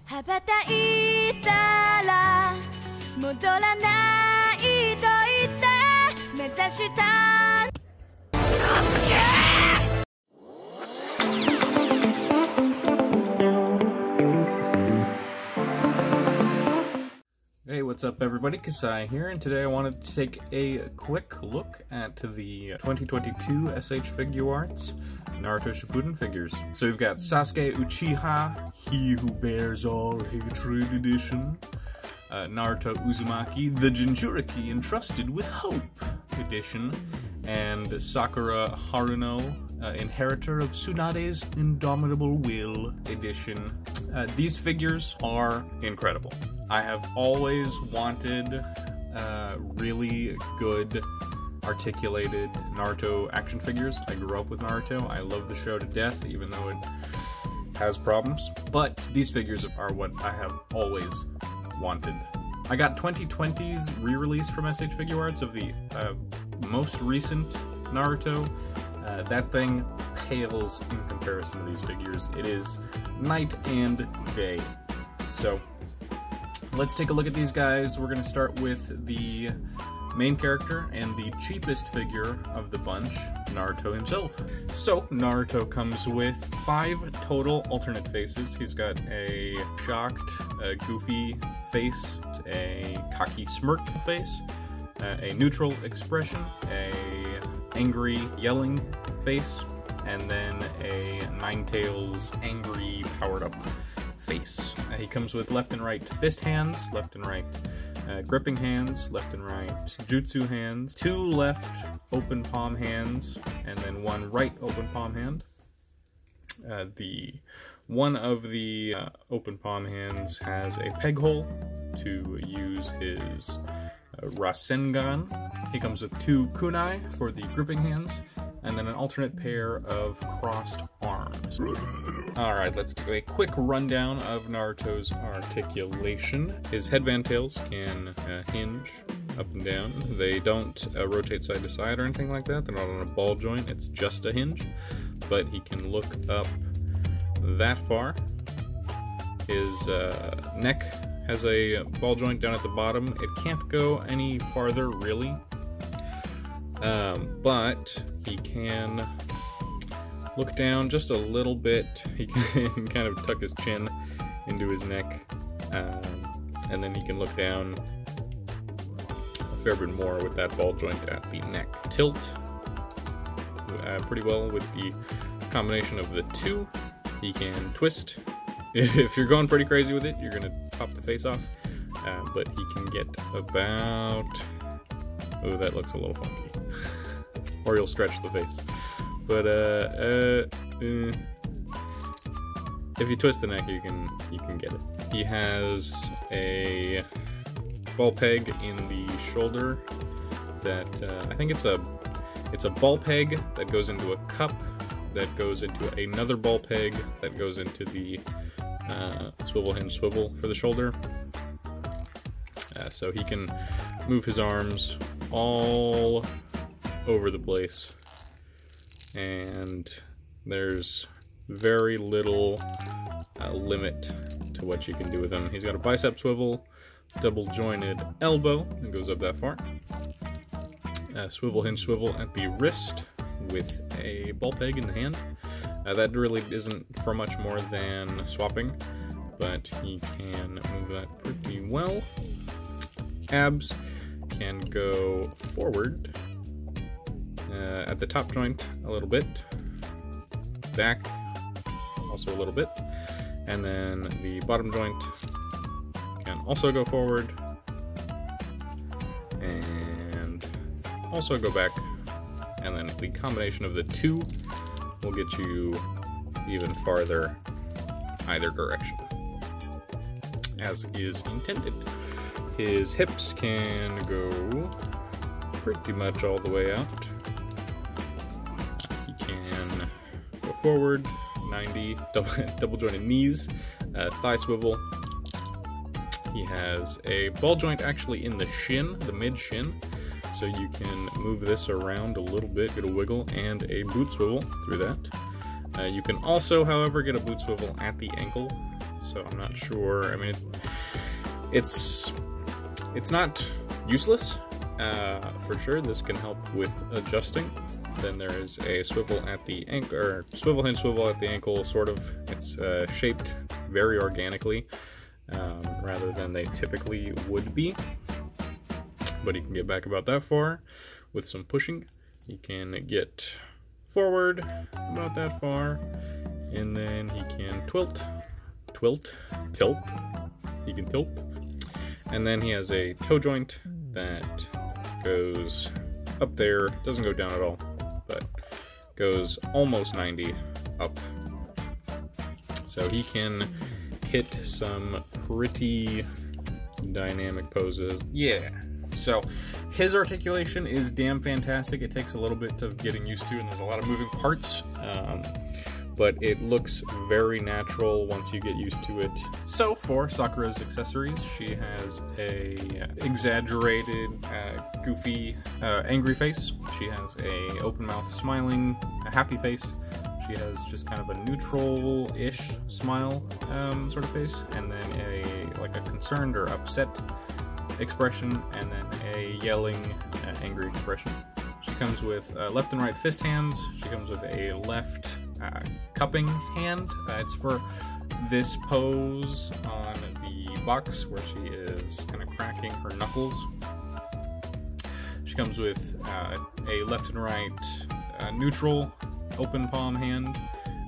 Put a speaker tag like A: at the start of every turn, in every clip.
A: 羽ばたいたら戻らないと言って目指した
B: Hey, what's up everybody? Kasai here, and today I wanted to take a quick look at the 2022 SH Figuarts Naruto Shippuden figures. So we've got Sasuke Uchiha, He Who Bears All Hatred Edition, Naruto Uzumaki, the Jinchuriki Entrusted with Hope Edition, and Sakura Haruno, Inheritor of Tsunade's Indomitable Will Edition. These figures are incredible. I have always wanted really good articulated Naruto action figures. I grew up with Naruto. I love the show to death, even though it has problems. But these figures are what I have always wanted. I got 2020's re-release from SH Figuarts of the most recent Naruto. That thing pales in comparison to these figures. It is night and day. So let's take a look at these guys. We're going to start with the main character and the cheapest figure of the bunch, Naruto himself. So Naruto comes with 5 total alternate faces. He's got a shocked, goofy face, a cocky smirk face, a neutral expression, a angry yelling face, and then a Ninetales angry powered up face. He comes with left and right fist hands, left and right gripping hands, left and right jutsu hands, 2 left open palm hands, and then 1 right open palm hand. One of the open palm hands has a peg hole to use his Rasengan. He comes with 2 kunai for the gripping hands, and then an alternate pair of crossed arms. Alright, let's do a quick rundown of Naruto's articulation. His headband tails can hinge up and down. They don't rotate side to side or anything like that. They're not on a ball joint, it's just a hinge. But he can look up that far. His neck has a ball joint down at the bottom. It can't go any farther, really. But he can look down just a little bit. He can kind of tuck his chin into his neck, and then he can look down a fair bit more with that ball joint at the neck. Tilt pretty well with the combination of the 2. He can twist. If you're going pretty crazy with it, you're going to pop the face off, but he can get about... Oh, that looks a little funky. Or you'll stretch the face. But if you twist the neck, you can get it. He has a ball peg in the shoulder that I think it's a ball peg that goes into a cup that goes into another ball peg that goes into the swivel hinge swivel for the shoulder. So he can move his arms all over the place, and there's very little limit to what you can do with him. He's got a bicep swivel, double jointed elbow, and goes up that far. Swivel hinge swivel at the wrist with a ball peg in the hand. That really isn't for much more than swapping, but he can move that pretty well. Abs can go forward at the top joint a little bit, back also a little bit, and then the bottom joint can also go forward and also go back, and then the combination of the 2 will get you even farther either direction, as is intended. His hips can go pretty much all the way out. He can go forward, 90, double jointed knees, thigh swivel. He has a ball joint actually in the shin, the mid shin, so you can move this around a little bit, get a wiggle, and a boot swivel through that. You can also, however, get a boot swivel at the ankle, so I'm not sure. I mean, it's not useless, for sure. This can help with adjusting. Then there is a swivel at the ankle, or swivel hinge swivel at the ankle, sort of. It's shaped very organically, rather than they typically would be. But he can get back about that far with some pushing. He can get forward about that far, and then he can tilt. He can tilt. And then he has a toe joint that goes up there, doesn't go down at all, but goes almost 90 up. So he can hit some pretty dynamic poses. Yeah. So his articulation is damn fantastic. It takes a little bit of getting used to, and there's a lot of moving parts. But it looks very natural once you get used to it. So for Sakura's accessories, she has a exaggerated, goofy, angry face. She has a open mouth smiling, a happy face. She has just kind of a neutral-ish smile sort of face, and then like a concerned or upset expression, and then a yelling, angry expression. She comes with left and right fist hands. She comes with a left cupping hand. It's for this pose on the box where she is kind of cracking her knuckles. She comes with a left and right neutral open palm hand,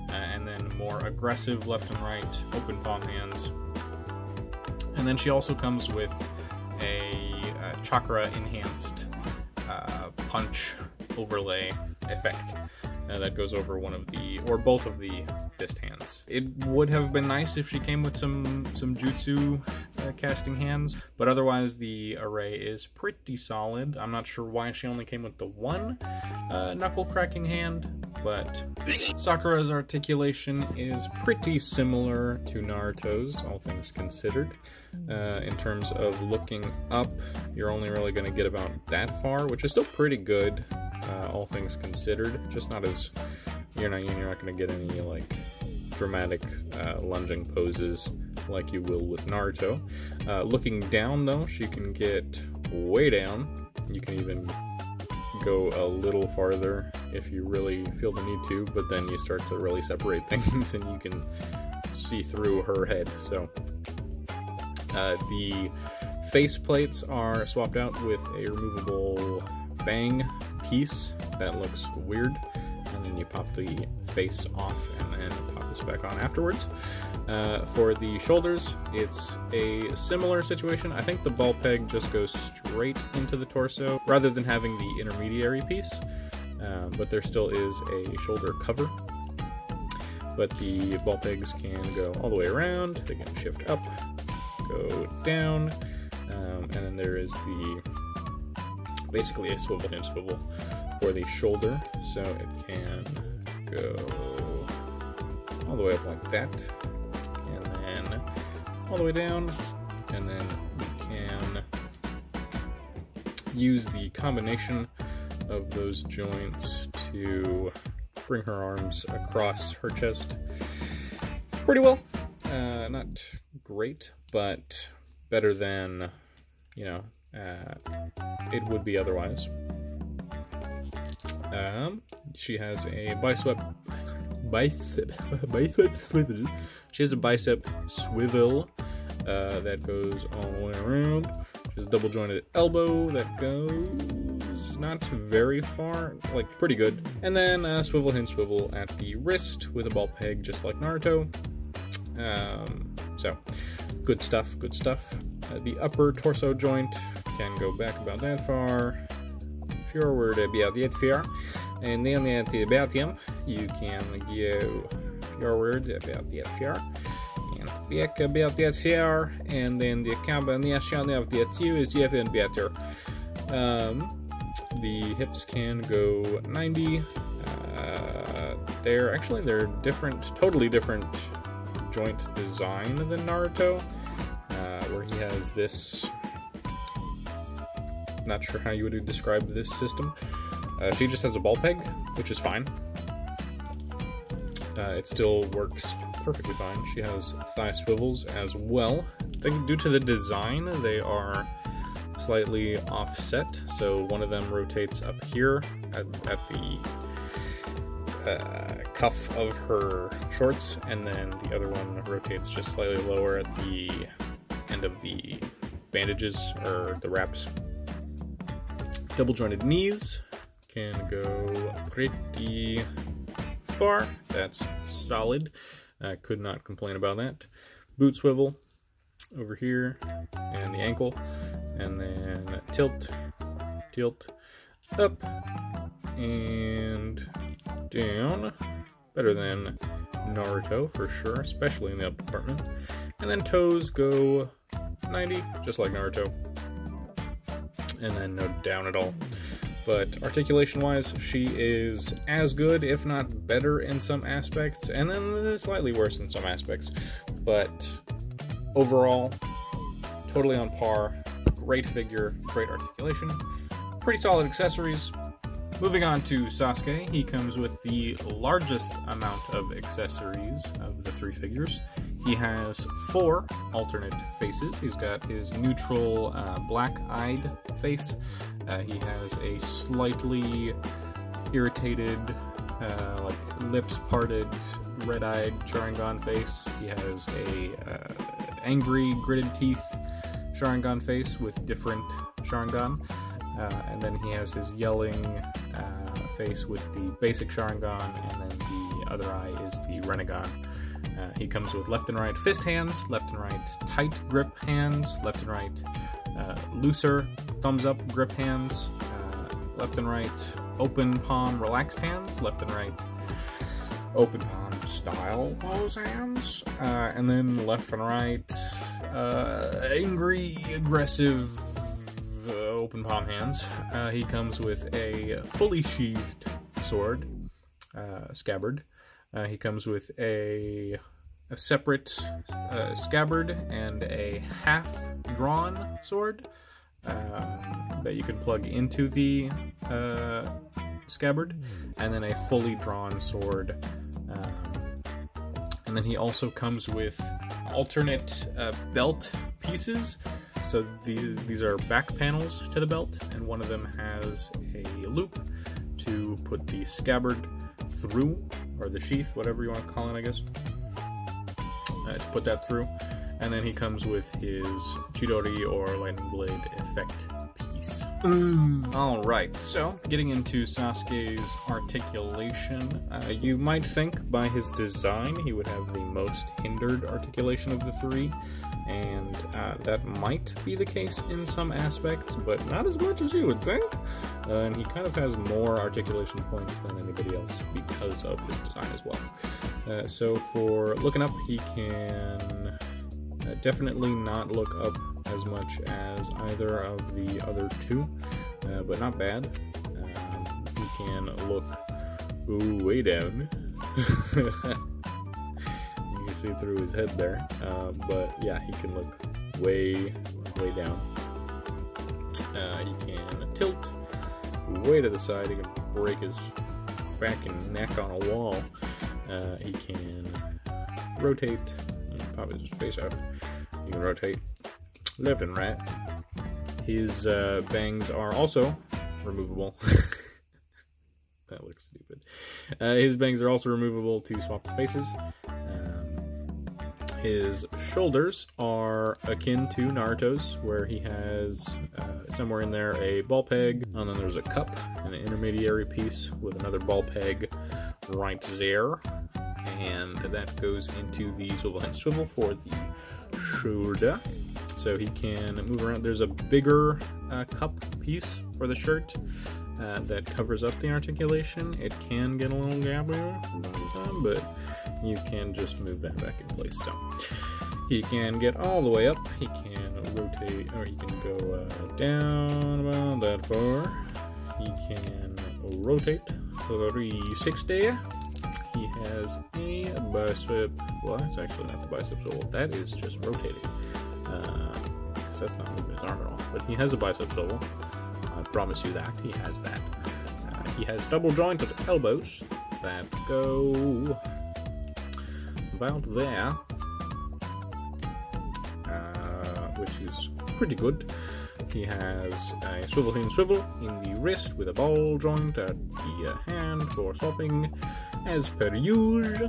B: and then more aggressive left and right open palm hands. And then she also comes with a chakra enhanced punch overlay effect that goes over one of the, or both of the fist hands. It would have been nice if she came with some jutsu casting hands, but otherwise the array is pretty solid. I'm not sure why she only came with the one knuckle cracking hand, but Sakura's articulation is pretty similar to Naruto's, all things considered. In terms of looking up, you're only really going to get about that far, which is still pretty good, all things considered. Just not as, you're not going to get any like dramatic lunging poses like you will with Naruto. Looking down though, she can get way down. You can even go a little farther if you really feel the need to, but then you start to really separate things and you can see through her head. So the face plates are swapped out with a removable bang piece that looks weird, and then you pop the face off and then pop this back on afterwards. For the shoulders, it's a similar situation. I think the ball peg just goes straight into the torso rather than having the intermediary piece, but there still is a shoulder cover. But the ball pegs can go all the way around, they can shift up, go down, and then there is basically a swivel hinge swivel for the shoulder, so it can go all the way up like that, and then all the way down, and then we can use the combination of those joints to bring her arms across her chest pretty well. Not great, but better than, you know, it would be otherwise. She has a bicep swivel. She has a bicep swivel that goes all the way around. She has a double jointed elbow that goes not very far, like pretty good. And then a swivel hinge swivel at the wrist with a ball peg, just like Naruto. So good stuff, good stuff. The upper torso joint can go back about that far, forward about that far, and then at the bottom you can go forward about that far, and back about that far, and then the combination of the two is even better. The hips can go 90. They're different, totally different joint design than Naruto, where he has this, not sure how you would describe this system. She just has a ball peg, which is fine. It still works perfectly fine. She has thigh swivels as well. I think due to the design, they are slightly offset. So one of them rotates up here at the cuff of her shorts, and then the other one rotates just slightly lower at the end of the bandages or the wraps. Double jointed knees can go pretty far. That's solid. Could not complain about that. Boot swivel over here and the ankle, and then tilt, up and down. Better than Naruto for sure, especially in the up department. And then toes go 90, just like Naruto, and then no down at all. But articulation-wise, she is as good, if not better in some aspects, and then slightly worse in some aspects. But overall, totally on par. Great figure, great articulation, pretty solid accessories. Moving on to Sasuke, he comes with the largest amount of accessories of the three figures. He has 4 alternate faces. He's got his neutral black-eyed face. He has a slightly irritated, like lips parted, red-eyed Sharingan face. He has a angry, gritted teeth Sharingan face with different Sharingan. And then he has his yelling face with the basic Sharingan, and then the other eye is the Renegon. He comes with left and right fist hands, left and right tight grip hands, left and right looser thumbs up grip hands, left and right open palm relaxed hands, left and right open palm style pose hands, and then left and right angry, aggressive open palm hands. He comes with a fully sheathed sword, scabbard. He comes with a separate scabbard and a half-drawn sword that you can plug into the scabbard, and then a fully drawn sword. And then he also comes with alternate belt pieces. So these are back panels to the belt, and one of them has a loop to put the scabbard through, or the sheath, whatever you want to call it, I guess, to put that through. And then he comes with his Chidori or Lightning Blade effect piece. Alright, so getting into Sasuke's articulation, you might think by his design he would have the most hindered articulation of the three, and that might be the case in some aspects, but not as much as you would think. And he kind of has more articulation points than anybody else because of his design as well. So for looking up, he can definitely not look up as much as either of the other two, but not bad. He can look way down. You can see through his head there, but yeah, he can look way down. He can tilt way to the side. He can break his back and neck on a wall. He can rotate, pop his face out. He can rotate left and right. His bangs are also removable. That looks stupid. His bangs are also removable to swap the faces. His shoulders are akin to Naruto's, where he has somewhere in there a ball peg, and then there's a cup, and an intermediary piece with another ball peg right there. And that goes into the swivel and swivel for the shoulder. So he can move around. There's a bigger cup piece for the shirt that covers up the articulation. It can get a little gabbier from time to time, but you can just move that back in place. So he can get all the way up. He can rotate, or he can go down about that far. He can rotate 360. He has a bicep. Well, that's actually not the bicep swivel. That is just rotating. Because that's not moving his arm at all. But he has a bicep swivel. I promise you that. He has that. He has double jointed elbows that go about there, which is pretty good. He has a swivel in swivel in the wrist with a ball joint at the hand for swapping, as per usual.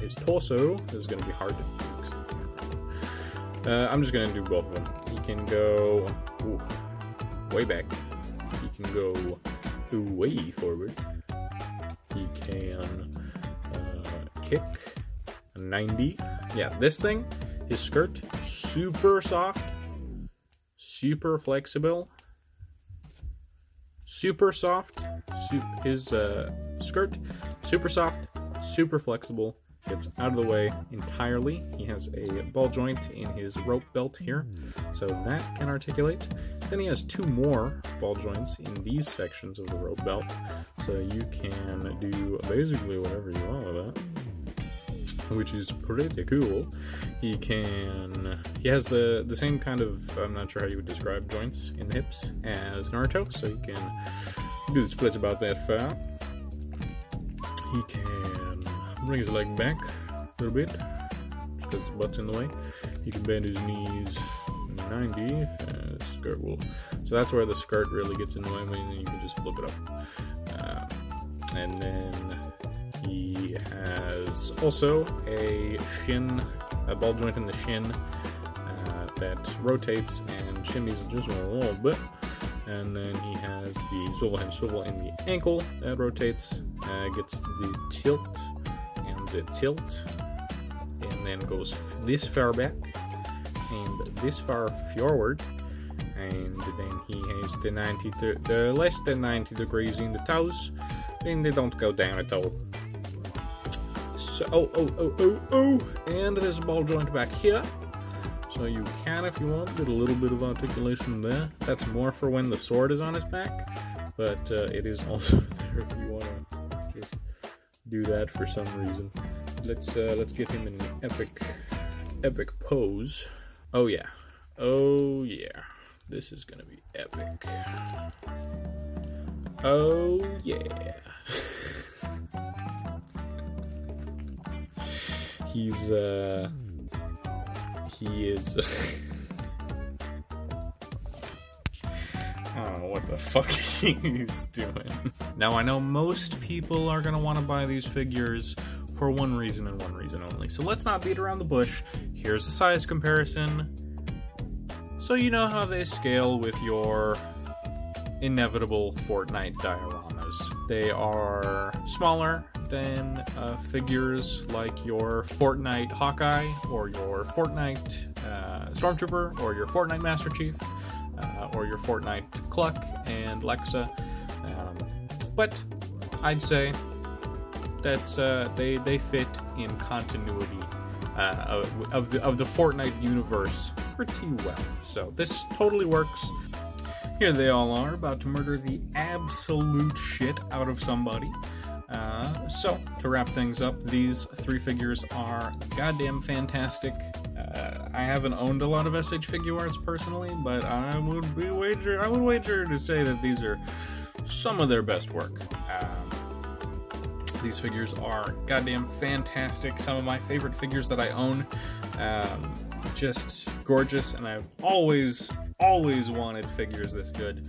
B: His torso is going to be hard to do. I'm just going to do both of them. He can go way back. He can go way forward. He can kick a 90. Yeah, this thing, his skirt, super soft, super flexible, super soft. His skirt, super soft, super flexible. Gets out of the way entirely. He has a ball joint in his rope belt here, so that can articulate. Then he has 2 more ball joints in these sections of the rope belt, so you can do basically whatever you want with that, which is pretty cool. He has the same kind of, I'm not sure how you would describe joints in the hips as Naruto, so you can do the splits about that far. He can bring his leg back a little bit, because his butt's in the way. He can bend his knees 90, skirt will. So that's where the skirt really gets in the way, and then you can just flip it up. And then he has also a ball joint in the shin that rotates and shimmies just a little bit. And then he has the swivel in the ankle that rotates, gets the tilt, and then goes this far back and this far forward, and then he has the less than 90 degrees in the toes, and they don't go down at all. So and there's a ball joint back here, so you can, if you want, get a little bit of articulation there. That's more for when the sword is on his back, but it is also there if you want to just do that for some reason. Let's get him in an epic pose. Oh yeah, this is gonna be epic. Oh yeah. He is oh, what the fuck he's doing. Now I know most people are gonna want to buy these figures for one reason and one reason only. So let's not beat around the bush. Here's a size comparison, so you know how they scale with your inevitable Fortnite dioramas. They are smaller than figures like your Fortnite Hawkeye, or your Fortnite Stormtrooper, or your Fortnite Master Chief, or your Fortnite Cluck and Lexa. But I'd say that's they fit in continuity of the Fortnite universe pretty well. So this totally works. Here they all are, about to murder the absolute shit out of somebody. So to wrap things up, these 3 figures are goddamn fantastic. I haven't owned a lot of SH Figuarts personally, but I would wager to say that these are some of their best work. These figures are goddamn fantastic. Some of my favorite figures that I own. Just gorgeous, and I've always wanted figures this good.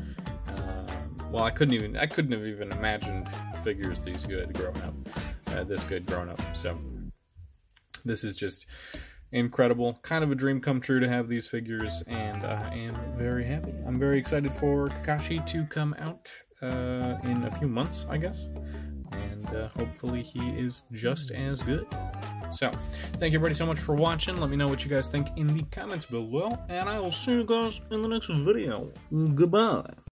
B: Well, I couldn't have even imagined figures this good growing up. So this is just incredible. Kind of a dream come true to have these figures, and I am very happy. I'm very excited for Kakashi to come out in a few months, I guess. And hopefully he is just as good. So, thank you everybody so much for watching. Let me know what you guys think in the comments below, and I will see you guys in the next video. Goodbye.